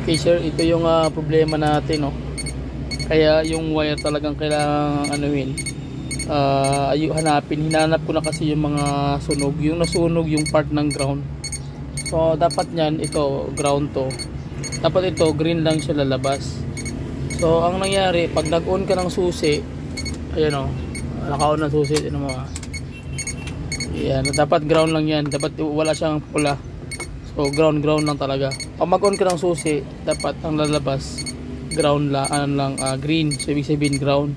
Okay sir, ito yung problema natin, no. Kaya yung wire talagang kailangan anuhin. Hinanap ko na kasi yung mga sunog, yung nasunog yung part ng ground. So dapat niyan ito ground to. Dapat ito green lang siya lalabas. So ang nangyari pag nag-on ka ng susi, ayan, naka-on ng susi, ano mo. Yan, dapat ground lang yan. Dapat wala siyang pula. So ground lang talaga. Pag mag-on ka ng susi, dapat ang lalabas ground lang, green. So ibig sabihin ground.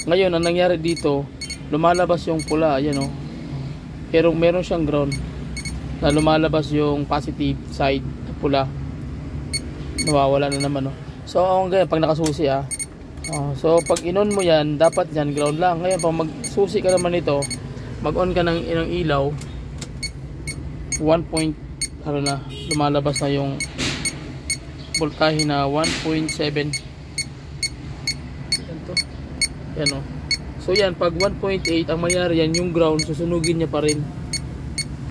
Ngayon ang nangyari dito, lumalabas yung pula, ayan, pero meron siyang ground na lumalabas yung positive side na pula. Nawawala na naman, So ang ganyan pag nakasusi, so pag in-on mo yan, dapat yan ground lang. Ngayon pag magsusi ka naman ito, mag-on ka ng ilaw, 1 na, lumalabas na yung voltahe na 1.7. Yan, so yan, pag 1.8 ang mayari yan, yung ground susunugin niya pa rin.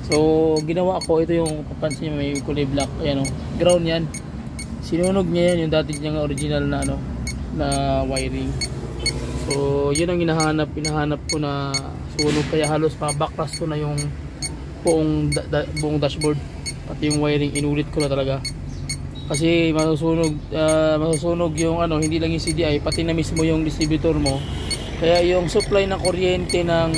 So ginawa ko, ito yung papansin niyo may kulay black, ayan, ground yan. Sinunog niya yan, yung dati niyang original na na wiring. So yun ang hinahanap ko na sunog, kaya halos pa-backlash ko na yung buong dashboard, pati yung wiring inulit ko na talaga. Kasi masusunog yung hindi lang yung CDI, pati na mismo yung distributor mo. Kaya yung supply ng kuryente ng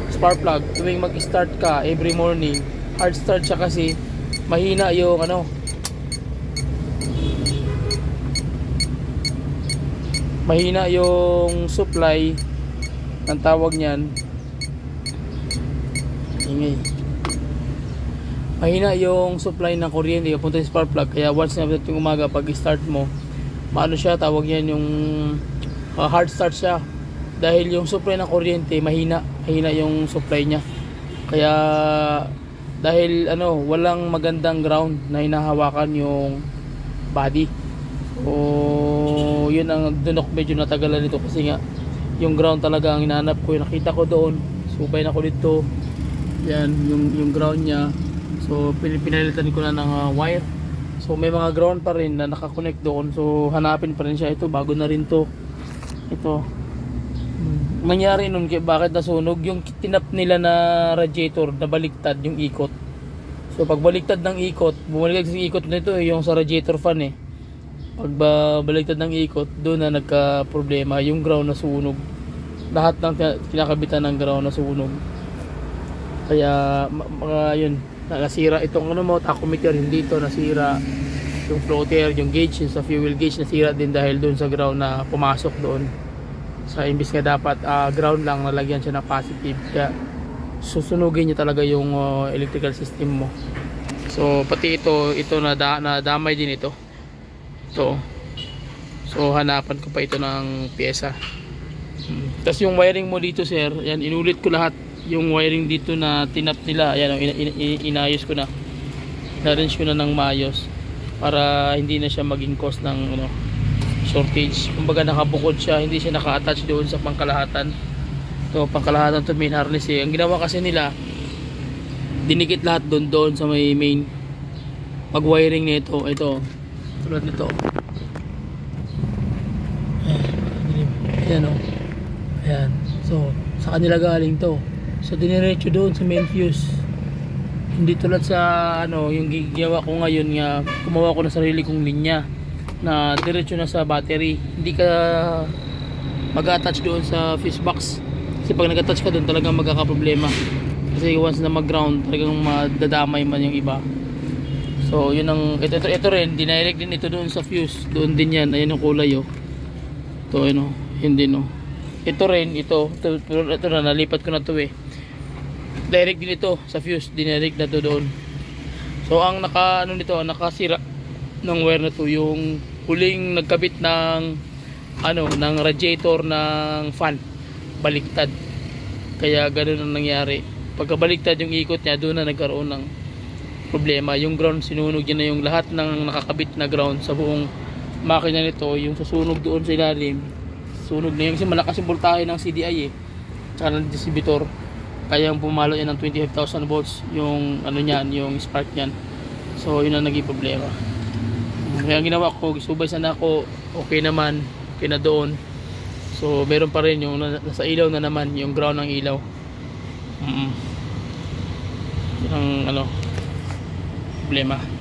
spark plug, tuwing mag-start ka every morning, hard start siya kasi mahina yung mahina yung supply ng tawag niyan. Ingay. Mahina yung supply ng kuryente papunta sa spark plug, kaya once na yung umaga pag start mo, siya, tawag yan yung hard start siya, dahil yung supply ng kuryente mahina yung supply niya. Kaya dahil walang magandang ground na hinahawakan yung body, o yun ang dunok, medyo natagalan nito kasi nga yung ground talaga ang hinanap ko. Nakita ko doon, subay na ko dito, yan yung ground niya. So pinalitan ko na ng wire. So may mga ground pa rin na nakakonect doon. So hanapin pa rin siya. Ito bago na rin to. Ito. Nangyari nun, bakit nasunog? Yung tinap nila na radiator na baliktad yung ikot. So pag baliktad ng ikot, bumalik yung ikot nito yung sa radiator fan Pag baliktad ng ikot, doon na nagka problema. Yung ground nasunog. Lahat ng kinakabitan ng ground nasunog. Kaya yun, nasira itong tachometer, hindi ito nasira. Yung floater, yung gauge, yung sa fuel gauge nasira din dahil doon sa ground na pumasok doon. Sa imbis nga dapat ground lang, nalagyan siya ng positive, kaya susunugin niya talaga yung electrical system mo. So pati ito nadamay din ito. So hanapan ko pa ito ng pyesa. Tapos yung wiring mo dito sir, yan, inulit ko lahat. Yung wiring dito na tinap nila, ayan, inayos ko na, na-arrange ko na ng maayos para hindi na siya maging cause ng shortage. Kumbaga nakabukod siya, hindi siya naka-attach doon sa pangkalahatan. So pangkalahatan to main harness Ang ginawa kasi nila, dinikit lahat doon sa may main. Pag wiring nito, ito tulad nito, ayan, ayan, so sa kanila galing to. So diniretso doon sa main fuse. Hindi tulad sa yung ginawa ko ngayon, nga gumawa ko ng sarili kong linya na diretso na sa battery. Hindi ka mag-attach doon sa fuse box. Kasi pag nag-attach ka doon, talagang magkakaproblema. Kasi once na mag-ground, talagang madadamay man yung iba. So yun ang ito rin, dinirect din ito doon sa fuse. Doon din yan, ayan yung kulay Ito yun din Ito rin, ito na, nalipat ko na to direct din ito sa fuse, dinirect na to doon. So ang nakasira ng wire na to, yung huling nagkabit ng ng radiator ng fan, baliktad. Kaya ganoon ang nangyari. Pagka baliktad yung ikot niya, doon na nagkaroon ng problema. Yung ground, sinunog niya na yung lahat ng nakakabit na ground sa buong makina nito. Yung susunog doon sa ilalim, sunog na yun kasi malakas yung voltahe ng CDI tsaka ng distributor. Kaya pumalo yan ng 25,000 volts yung niyan, yung spark niyan. So yun ang naging problema. Kaya ang ginawa ko, gisubay sana ako, okay naman, okay na doon. So meron pa rin yung nasa ilaw na naman, yung ground ng ilaw. Yun ang ano, problema.